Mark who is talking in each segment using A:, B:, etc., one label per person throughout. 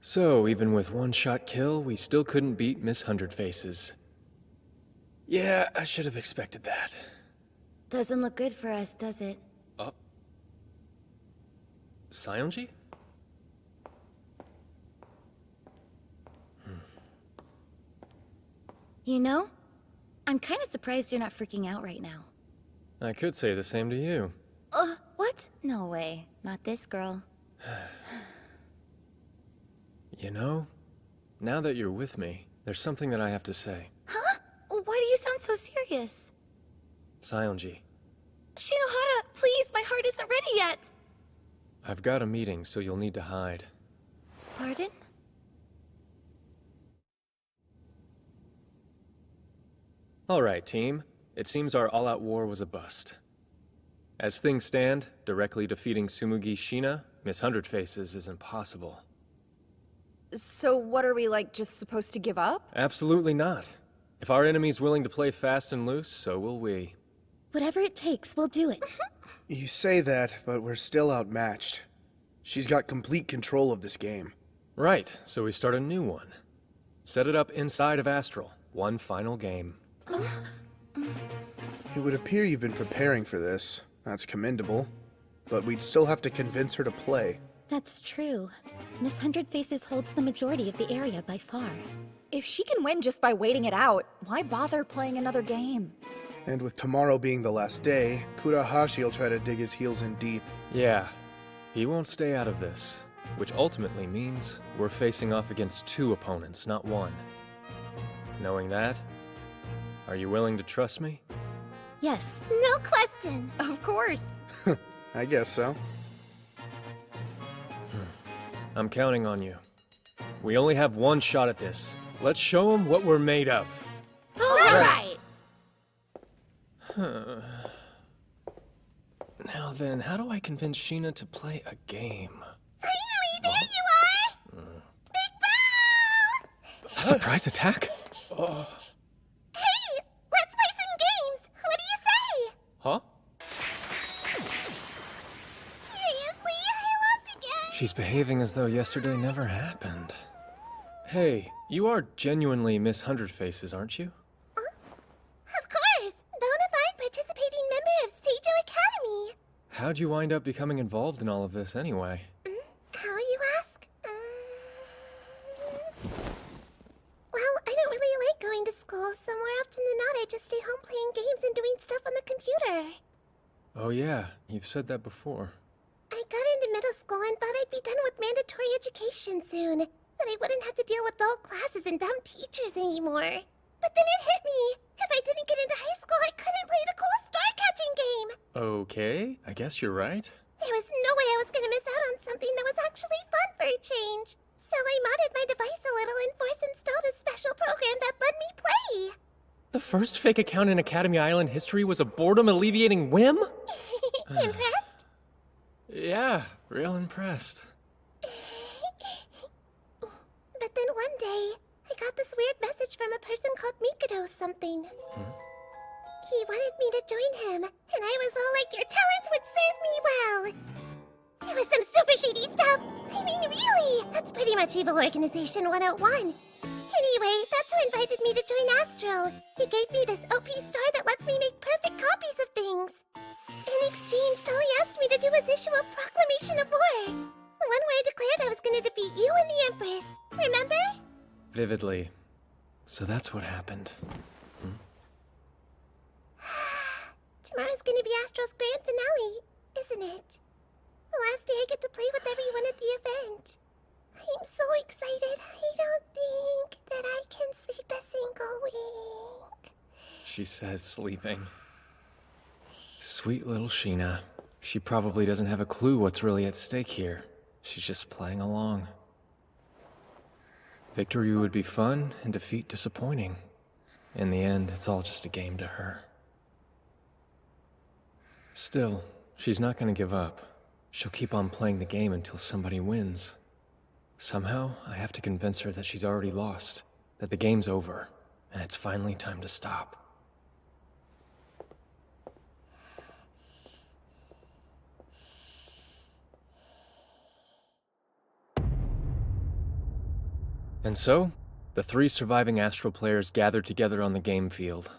A: So, even with one-shot kill, we still couldn't beat Miss Hundred Faces. Yeah, I should have expected that.
B: Doesn't look good for us, does it?
A: Sionji?
B: You know, I'm kind of surprised you're not freaking out right now.
A: I could say the same to you.
B: What? No way. Not this girl.
A: You know, now that you're with me, there's something that I have to say.
B: Huh? Why do you sound so serious?
A: Sionji,
B: Shinohara, please, my heart isn't ready yet!
A: I've got a meeting, so you'll need to hide.
B: Pardon?
A: Alright, team. It seems our all-out war was a bust. As things stand, directly defeating Tsumugi Shina, Miss Hundred Faces, is impossible.
C: So what are we, like, just supposed to give up?
A: Absolutely not. If our enemy's willing to play fast and loose, so will we.
B: Whatever it takes, we'll do it.
D: You say that, but we're still outmatched. She's got complete control of this game.
A: Right, so we start a new one. Set it up inside of Astral. One final game.
D: It would appear you've been preparing for this. That's commendable. But we'd still have to convince her to play.
B: That's true. Miss Hundred Faces holds the majority of the area by far.
C: If she can win just by waiting it out, why bother playing another game?
D: And with tomorrow being the last day, Kurahashi'll try to dig his heels in deep.
A: Yeah, he won't stay out of this. Which ultimately means we're facing off against two opponents, not one. Knowing that, are you willing to trust me?
B: Yes.
E: No question.
C: Of course.
D: I guess so.
A: I'm counting on you. We only have one shot at this. Let's show them what we're made of.
E: All right.
A: Now then, how do I convince Sheena to play a game?
E: Finally, there you are! Big bro!
A: Surprise attack?
E: Hey, let's play some games. What do you say?
A: Huh?
E: Seriously, I lost again.
A: She's behaving as though yesterday never happened. Hey, you are genuinely Miss Hundred Faces, aren't you?
E: Of course, bona fide participating member of Seijo Academy.
A: How'd you wind up becoming involved in all of this anyway?
E: How you ask? Well, I don't really like going to school, so more often than not I just stay home playing games and doing stuff on the computer.
A: Oh yeah, you've said that before.
E: I got into middle school and thought I'd be done with mandatory education soon. That I wouldn't have to deal with dull classes and dumb teachers anymore. But then it hit me. If I didn't get into high school, I couldn't play the cool star-catching game.
A: Okay, I guess you're right.
E: There was no way I was gonna miss out on something that was actually fun for a change. So I modded my device a little and force-installed a special program that let me play.
A: The first fake account in Academy Island history was a boredom-alleviating whim?
E: Impressed?
A: Yeah, real impressed.
E: But then one day, I got this weird message from a person called Mikado something. He wanted me to join him, and I was all like, your talents would serve me well. It was some super shady stuff. I mean, really. That's pretty much Evil Organization 101. Anyway, that's who invited me to join Astro. He gave me this OP star that lets me make perfect copies of things. In exchange, all he asked me to do was issue a proclamation of war. The one where I declared I was going to defeat you and the Empress. Remember?
A: Vividly. So that's what happened.
E: Tomorrow's going to be Astro's grand finale, isn't it? The last day I get to play with everyone at the event. I'm so excited. I don't think that I can sleep a single wink.
A: She says sleeping. Sweet little Sheena. She probably doesn't have a clue what's really at stake here. She's just playing along. Victory would be fun, and defeat disappointing. In the end, it's all just a game to her. Still, she's not gonna give up. She'll keep on playing the game until somebody wins. Somehow, I have to convince her that she's already lost, that the game's over, and it's finally time to stop. And so, the 3 surviving Astral players gathered together on the game field.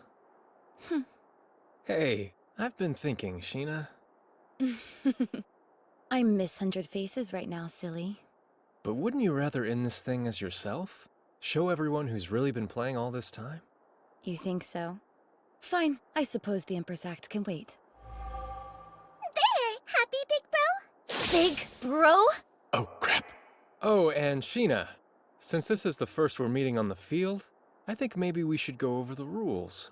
A: Hey, I've been thinking, Sheena.
B: I miss 100 Faces right now, silly.
A: But wouldn't you rather end this thing as yourself? Show everyone who's really been playing all this time?
B: You think so? Fine, I suppose the Empress Act can wait.
E: There! Happy, big bro?
B: Big bro?
A: Oh, crap. Oh, and Sheena, since this is the first we're meeting on the field, I think maybe we should go over the rules.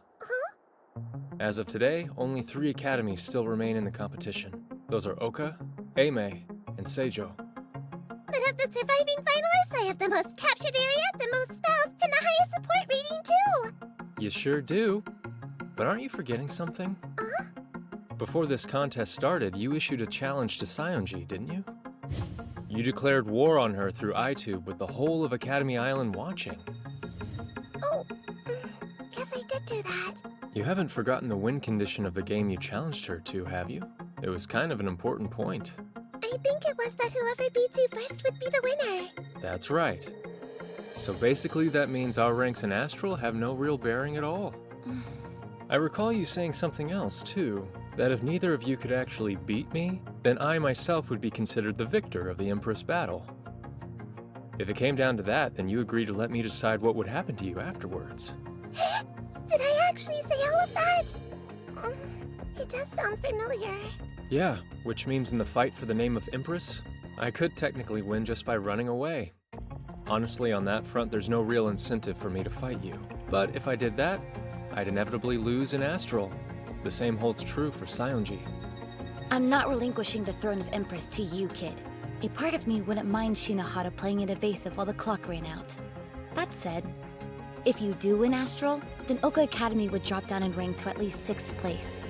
A: As of today, only 3 academies still remain in the competition. Those are Oka, Eimei, and Seijo.
E: But of the surviving finalists, I have the most captured area, the most spells, and the highest support rating, too!
A: You sure do. But aren't you forgetting something? Before this contest started, you issued a challenge to Saionji, didn't you? You declared war on her through iTube with the whole of Academy Island watching.
E: Oh, guess I did do that.
A: You haven't forgotten the win condition of the game you challenged her to, have you? It was kind of an important point.
E: I think it was that whoever beats you first would be the winner.
A: That's right. So basically that means our ranks in Astral have no real bearing at all. I recall you saying something else, too. That if neither of you could actually beat me, then I myself would be considered the victor of the Empress battle. If it came down to that, then you agreed to let me decide what would happen to you afterwards.
E: Did I actually say all of that? It does sound familiar.
A: Yeah, which means in the fight for the name of Empress, I could technically win just by running away. Honestly, on that front, there's no real incentive for me to fight you. But if I did that, I'd inevitably lose in Astral. The same holds true for Saionji.
B: I'm not relinquishing the throne of Empress to you, kid. A part of me wouldn't mind Shinohara playing it evasive while the clock ran out. That said, if you do win Astral, then Oka Academy would drop down in rank to at least 6th place.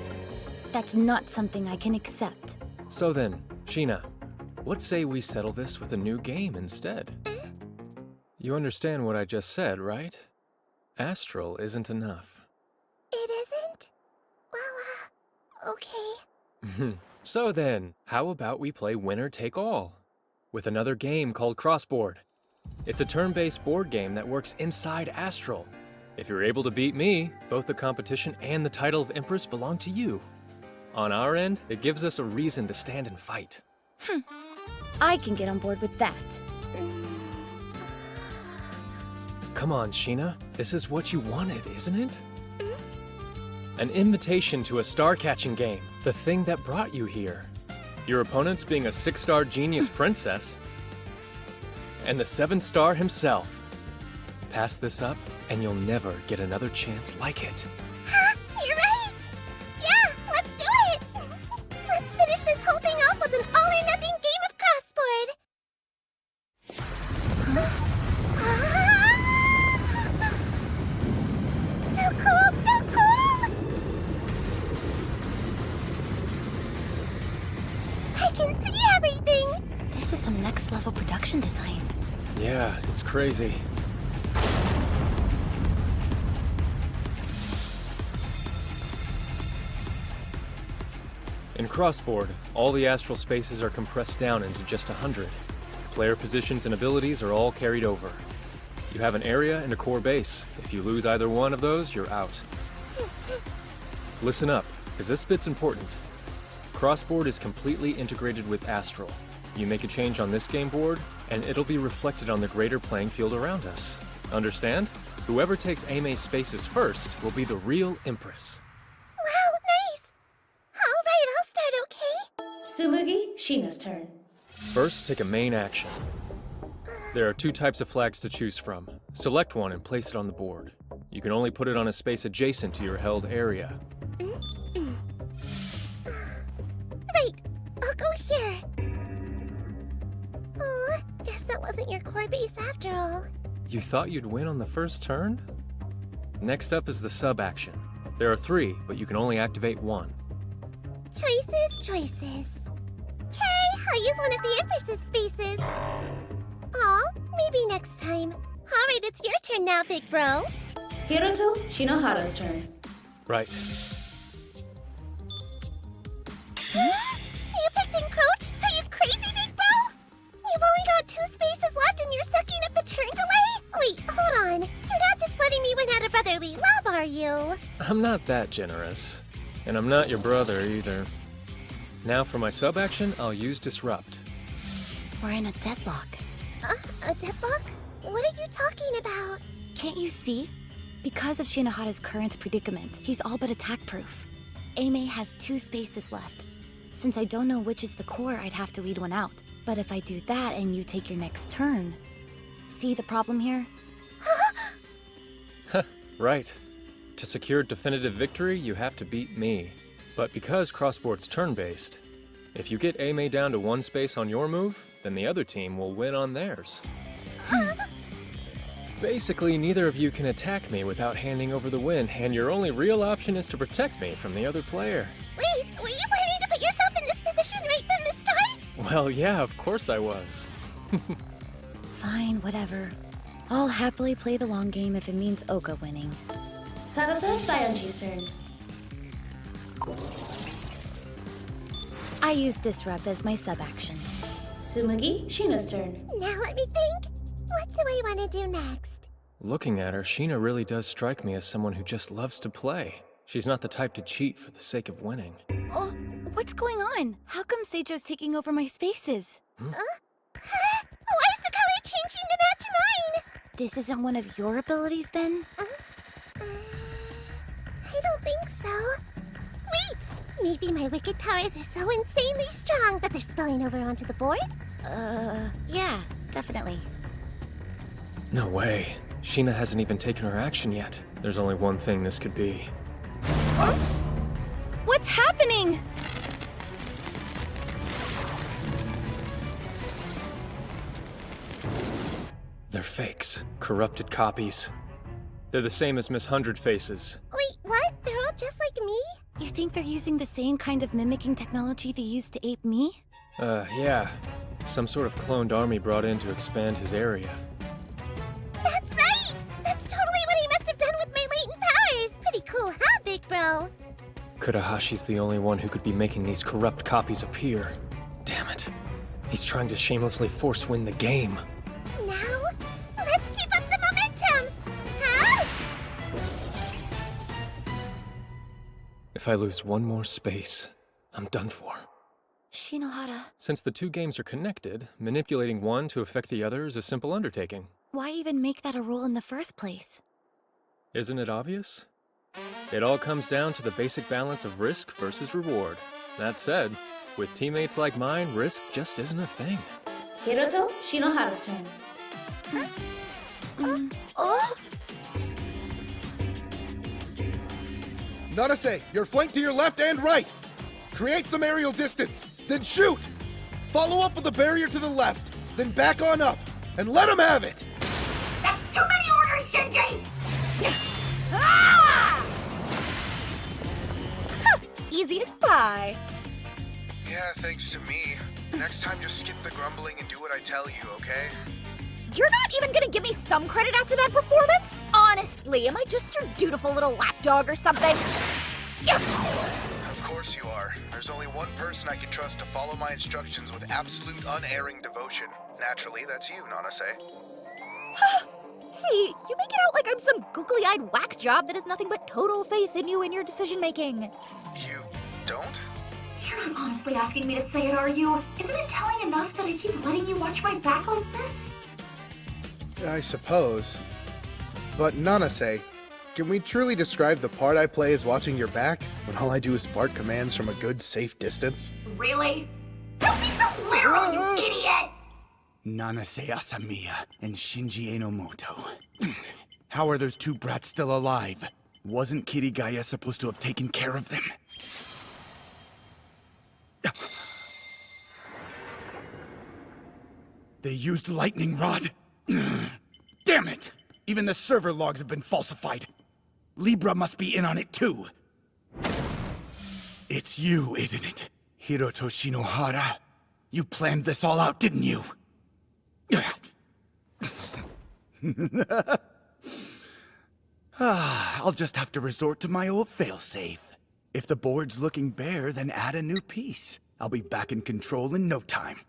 B: That's not something I can accept.
A: So then, Sheena, what say we settle this with a new game instead? You understand what I just said, right? Astral isn't enough.
E: It isn't? Well, okay.
A: So then, how about we play winner take all? With another game called Crossboard. It's a turn-based board game that works inside Astral. If you're able to beat me, both the competition and the title of Empress belong to you. On our end, it gives us a reason to stand and fight.
B: I can get on board with that.
A: Come on, Sheena. This is what you wanted, isn't it? An invitation to a star-catching game, the thing that brought you here. Your opponent's being a 6-star genius princess, and the 7-star himself. Pass this up, and you'll never get another chance like it.
E: You're right! Yeah, let's do it! Let's finish this whole thing off with an all-or-nothing game of Crossboard! So cool, so cool! I can see everything!
B: This is some next-level production design.
A: Yeah, it's crazy. In Crossboard, all the astral spaces are compressed down into just 100. Player positions and abilities are all carried over. You have an area and a core base. If you lose either one of those, you're out. Listen up, because this bit's important. Crossboard is completely integrated with Astral. You make a change on this game board, and it'll be reflected on the greater playing field around us. Understand? Whoever takes Eimei's spaces first will be the real Empress.
E: Wow, nice! Alright, I'll start, okay?
F: Tsumugi, Sheena's turn.
A: First, take a main action. There are 2 types of flags to choose from. Select one and place it on the board. You can only put it on a space adjacent to your held area.
E: Right, I'll go here. Oh, guess that wasn't your core base after all.
A: You thought you'd win on the first turn? Next up is the sub-action. There are 3, but you can only activate 1.
E: Choices, choices. Okay, I'll use one of the Empress's spaces. Aw, maybe next time. Alright, it's your turn now, big bro.
F: Hiroto Shinohara's turn.
A: Right.
E: You picked Encroach? Are you crazy, big bro? You've only got 2 spaces left and you're sucking up the turn delay?
A: I'm not that generous. And I'm not your brother either. Now for my sub-action, I'll use Disrupt.
B: We're in a deadlock.
E: A deadlock? What are you talking about?
B: Can't you see? Because of Shinohara's current predicament, he's all but attack-proof. Aimee has 2 spaces left. Since I don't know which is the core, I'd have to weed one out. But if I do that and you take your next turn... See the problem here?
A: Right. To secure definitive victory, you have to beat me. But because Crossboard's turn-based, if you get Aimee down to 1 space on your move, then the other team will win on theirs. Basically, neither of you can attack me without handing over the win, and your only real option is to protect me from the other player.
E: Wait, were you planning to put yourself in this position right from the start?
A: Well, yeah, of course I was.
B: Fine, whatever. I'll happily play the long game if it means Oka winning.
F: Sarasa, Sayonji's turn.
B: I use Disrupt as my sub-action.
F: Sumagi, Shina's turn.
E: Now let me think. What do I want to do next?
A: Looking at her, Sheena really does strike me as someone who just loves to play. She's not the type to cheat for the sake of winning.
B: Oh, what's going on? How come Seijo's taking over my spaces?
E: Why is the color changing to match mine?
B: This isn't one of your abilities, then?
E: I don't think so. Wait! Maybe my wicked powers are so insanely strong that they're spilling over onto the board?
B: Yeah, definitely.
A: No way. Sheena hasn't even taken her action yet. There's only one thing this could be.
B: What's happening?
A: They're fakes. Corrupted copies. They're the same as Miss Hundred Faces.
E: Wait, what? They're all just like me?
B: You think they're using the same kind of mimicking technology they used to ape me?
A: Yeah. Some sort of cloned army brought in to expand his area.
E: That's right! That's totally what he must have done with my latent powers! Pretty cool, huh, big bro?
A: Kurahashi's the only one who could be making these corrupt copies appear. Damn it. He's trying to shamelessly force-win the game.
E: Now, let's keep up the momentum! Huh?
A: If I lose one more space, I'm done for.
B: Shinohara,
A: Since the 2 games are connected, manipulating one to affect the other is a simple undertaking.
B: why even make that a rule in the first place?
A: Isn't it obvious? It all comes down to the basic balance of risk versus reward. That said, with teammates like mine, risk just isn't a thing.
F: Hiroto, Shinohara's turn.
B: Oh!
D: Nanase, you're flanked to your left and right. Create some aerial distance, then shoot. Follow up with the barrier to the left, then back on up, and let him have it.
E: That's too many orders, Shinji!
C: Easy as pie.
D: Yeah, thanks to me. Next time, just skip the grumbling and do what I tell you, okay?
C: You're not even gonna give me some credit after that performance? Honestly, am I just your dutiful little lapdog or something?
D: Of course you are. There's only one person I can trust to follow my instructions with absolute unerring devotion. Naturally, that's you, Nanase.
C: Hey, you make it out like I'm some googly-eyed whack job that has nothing but total faith in you and your decision-making.
D: You don't?
G: You're not honestly asking me to say it, are you? Isn't it telling enough that I keep letting you watch my back like this?
D: I suppose. But Nanase, can we truly describe the part I play as watching your back, when all I do is bark commands from a good, safe distance?
G: Really? Don't be so literal, you idiot!
H: Nanase Asamiya and Shinji Enomoto. How are those 2 brats still alive? Wasn't Kirigaya supposed to have taken care of them? They used lightning rod? Damn it! Even the server logs have been falsified. Libra must be in on it too. It's you, isn't it? Hiroto Shinohara? You planned this all out, didn't you? I'll just have to resort to my old failsafe. If the board's looking bare, then add a new piece. I'll be back in control in no time.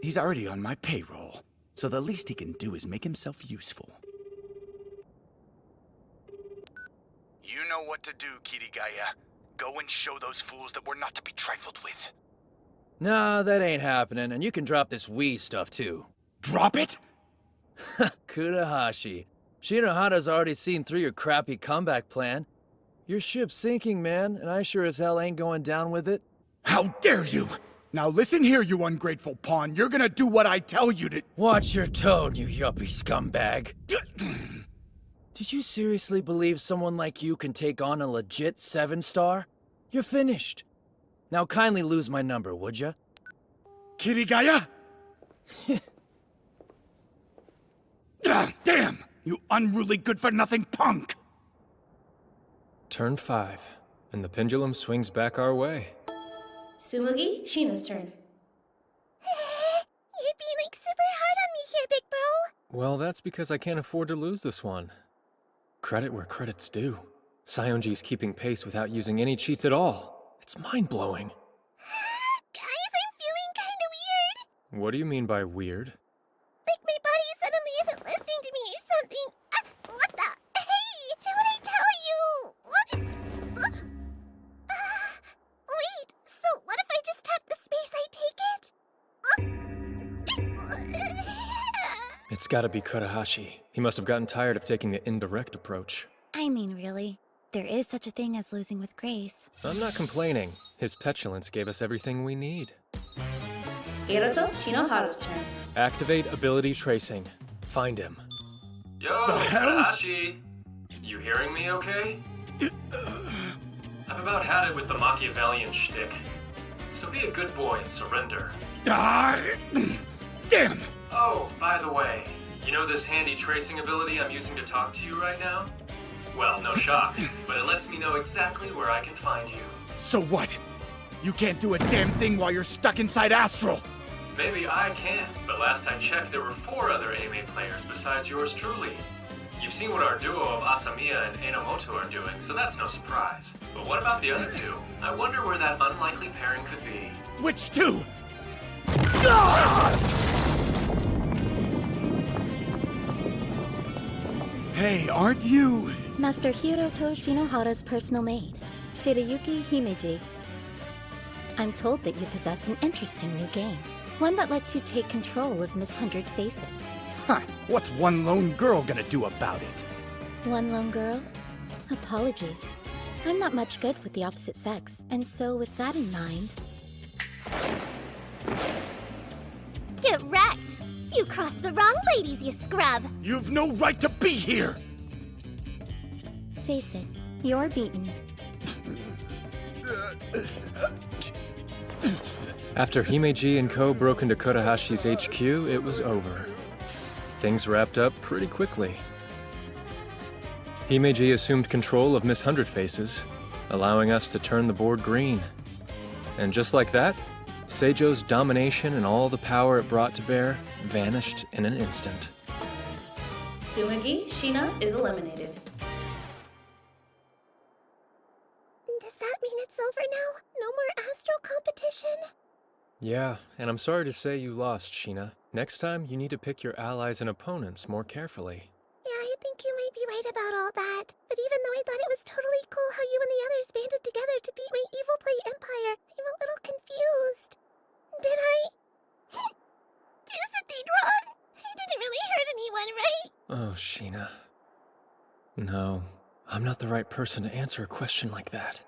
H: He's already on my payroll, so the least he can do is make himself useful. You know what to do, Kirigaya. Go and show those fools that we're not to be trifled with.
I: Nah, that ain't happening, and you can drop this Wii stuff too.
H: Drop it?
I: Kudahashi. Shinohara's already seen through your crappy comeback plan. Your ship's sinking, man, and I sure as hell ain't going down with it.
H: How dare you! Now listen here, you ungrateful pawn. You're gonna do what I tell you to—
I: Watch your tone, you yuppie scumbag. Did you seriously believe someone like you can take on a legit 7-star? You're finished. Now kindly lose my number, would ya?
H: Kirigaya? Damn! You unruly good-for-nothing punk!
A: Turn 5, and the pendulum swings back our way.
F: Tsumugi, Shina's turn.
E: You're being like super hard on me here, big bro.
A: Well, that's because I can't afford to lose this one. Credit where credit's due. Sionji's keeping pace without using any cheats at all. It's mind-blowing.
E: Guys, I'm feeling kind of weird.
A: What do you mean by weird?
E: Like my body suddenly isn't listening to me or something. What the? Hey, do what I tell you. Wait, so what if I just tap the space I take it?
A: It's gotta be Kudahashi. He must have gotten tired of taking the indirect approach.
B: I mean, really, there is such a thing as losing with grace.
A: I'm not complaining. His petulance gave us everything we need.
F: Hiroto Shinohara's turn.
A: Activate ability tracing. Find him. Yo, Kudahashi! You hearing me okay? I've about had it with the Machiavellian shtick. So be a good boy and surrender.
H: Damn!
A: Oh, by the way, you know this handy tracing ability I'm using to talk to you right now? Well, no shock, but it lets me know exactly where I can find you.
H: So what? You can't do a damn thing while you're stuck inside Astral!
A: Maybe I can, but last I checked there were 4 other AMA players besides yours truly. You've seen what our duo of Asamiya and Enomoto are doing, so that's no surprise. But what about the other 2? I wonder where that unlikely pairing could be.
H: Which 2? Hey, aren't you?
B: Master Hiroto Shinohara's personal maid, Shirayuki Himeji. I'm told that you possess an interesting new game. One that lets you take control of Miss 100 Faces.
H: Huh, what's one lone girl gonna do about it?
B: One lone girl? Apologies. I'm not much good with the opposite sex, and so with that in mind...
E: Get wrecked! You crossed the wrong ladies, you scrub!
H: You've no right to be here!
B: Face it, you're beaten.
A: After Himeji and Co. broke into Kodahashi's HQ, it was over. Things wrapped up pretty quickly. Himeji assumed control of Miss 100 Faces, allowing us to turn the board green. And just like that, Seijo's domination and all the power it brought to bear vanished in an instant.
F: Tsumugi, Shina is eliminated.
E: Does that mean it's over now? No more astral competition?
A: Yeah, and I'm sorry to say you lost, Shina. Next time, you need to pick your allies and opponents more carefully.
E: Yeah, I think you might be right about all that. But even though I thought it was totally cool how you and the others banded together to beat my evil play empire, I'm a little confused. Did I do something wrong? I didn't really hurt anyone, right?
A: Oh, Shina. No, I'm not the right person to answer a question like that.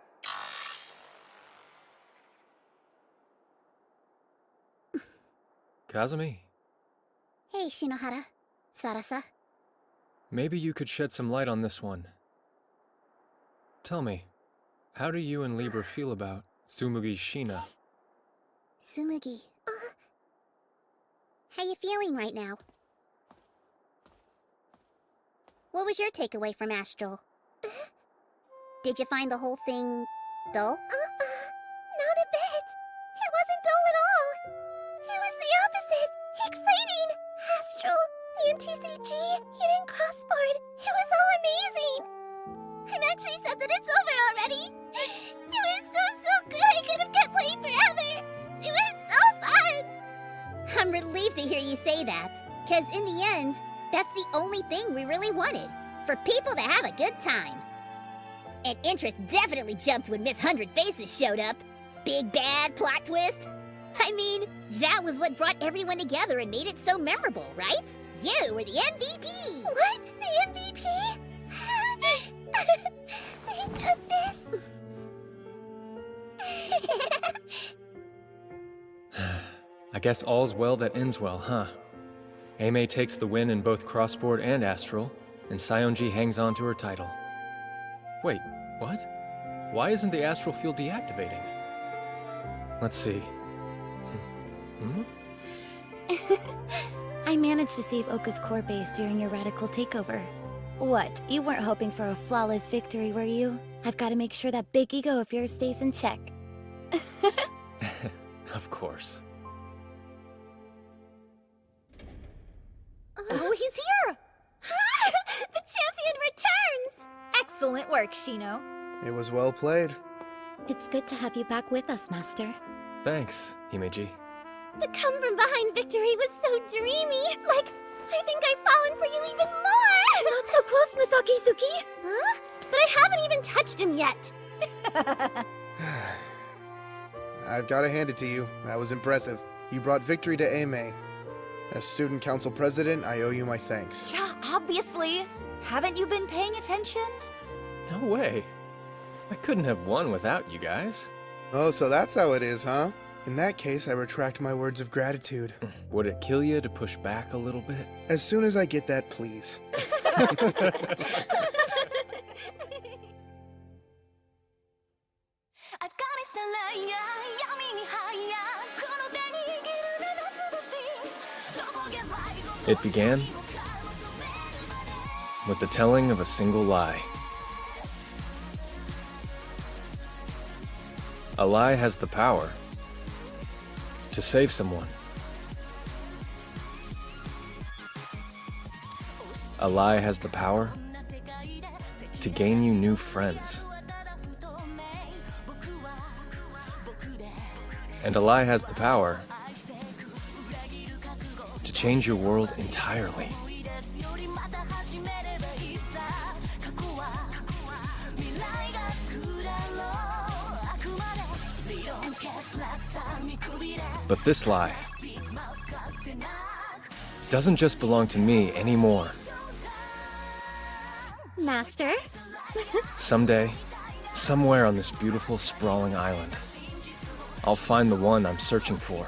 A: Kazumi,
E: Hey, Shinohara. Sarasa.
A: maybe you could shed some light on this one. Tell me, how do you and Libra feel about Tsumugi's Shina?
E: Tsumugi. How you feeling right now? What was your takeaway from Astral? Did you find the whole thing dull? Not a bit. It wasn't dull at all. It was the opposite. Exciting. Astral, the MTCG, hidden crossboard. It was all amazing. I'm actually sad that it's over already. It was so good I could have kept playing forever. It was so fun. I'm relieved to hear you say that. Because in the end, that's the only thing we really wanted. For people to have a good time.
C: And interest definitely jumped when Miss Hundred Faces showed up. Big bad plot twist. I mean, that was what brought everyone together and made it so memorable, right? You were the MVP!
E: What? The MVP? Thank goodness.
A: I guess all's well that ends well, huh? Aimee takes the win in both crossboard and astral, and Saionji hangs on to her title. Wait, what? Why isn't the astral field deactivating? Let's see. Hmm?
B: I managed to save Oka's core base during your radical takeover. What, you weren't hoping for a flawless victory, were you? I've got to make sure that big ego of yours stays in check.
A: Of course.
C: Oh, he's here!
E: The champion returns!
C: Excellent work, Shino.
D: It was well played.
B: It's good to have you back with us, Master.
A: Thanks, Himeji.
E: The come from behind victory was so dreamy. Like, I think I've fallen for you even more!
B: Not so close, Miss Akizuki!
E: Huh? But I haven't even touched him yet!
D: I've got to hand it to you. That was impressive. You brought victory to Aimee. As student council president, I owe you my thanks.
C: Yeah, obviously. Haven't you been paying attention?
A: No way. I couldn't have won without you guys.
D: Oh, so that's how it is, huh? In that case, I retract my words of gratitude.
A: Would it kill you to push back a little bit?
D: As soon as I get that, please.
A: It began with the telling of a single lie. A lie has the power to save someone. A lie has the power to gain you new friends. And a lie has the power to change your world entirely. But this lie doesn't just belong to me anymore.
B: Master?
A: Someday, somewhere on this beautiful, sprawling island, I'll find the one I'm searching for.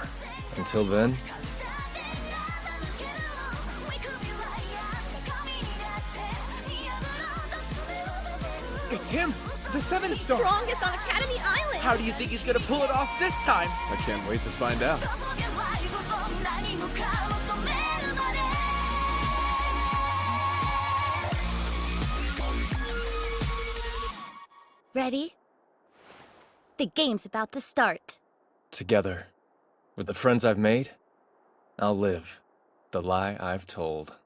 A: Until then,
J: it's him! The 7-star!
C: Strongest on Academy Island!
J: How do you think he's gonna pull it off this time?
K: I can't wait to find out.
B: Ready? The game's about to start.
A: together, with the friends I've made, I'll live the lie I've told.